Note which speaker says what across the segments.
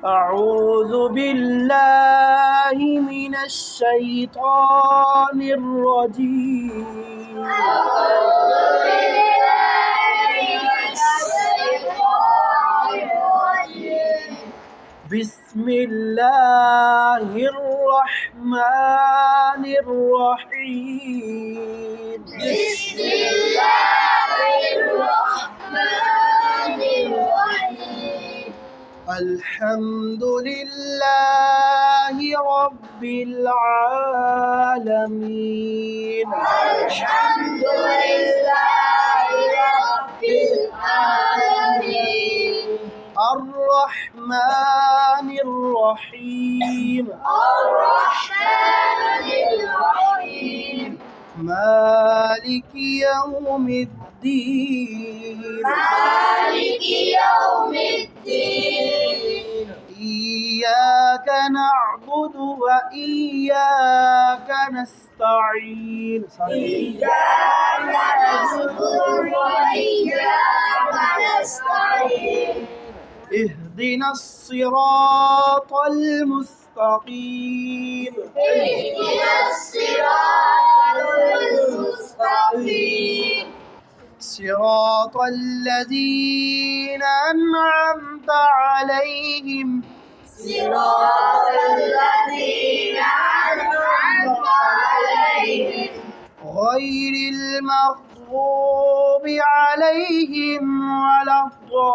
Speaker 1: أعوذ بالله من الشيطان الرجيم.
Speaker 2: أعوذ بالله من الشيطان الرجيم.
Speaker 1: بسم الله الرحمن الرحيم.
Speaker 2: بسم الله الرحمن الرحيم.
Speaker 1: الحمد لله رب العالمين.
Speaker 2: الحمد لله رب العالمين.
Speaker 1: الرحمن الرحيم.
Speaker 2: الرحمن الرحيم.
Speaker 1: مالك يوم الدين.
Speaker 2: مالك يوم الدين.
Speaker 1: إياك نعبد وإياك نستعين.
Speaker 2: إياك نعبد وإياك نستعين.
Speaker 1: اهدنا الصراط المستقيم.
Speaker 2: اهدنا الصراط المستقيم.
Speaker 1: صراط الذين أنعمت عليهم
Speaker 2: صراط الذين أنعمت عليهم
Speaker 1: غير المغضوب عليهم ولا الضالين.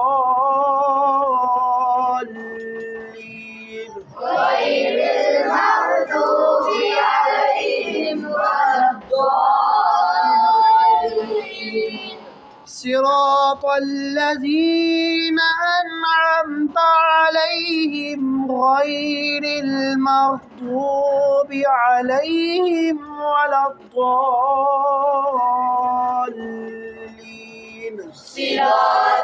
Speaker 2: غير المغضوب عليهم ولا الضالين.
Speaker 1: صراط الذين أنعمت عليهم غير المغضوب عليهم ولا الضالين.
Speaker 2: صراط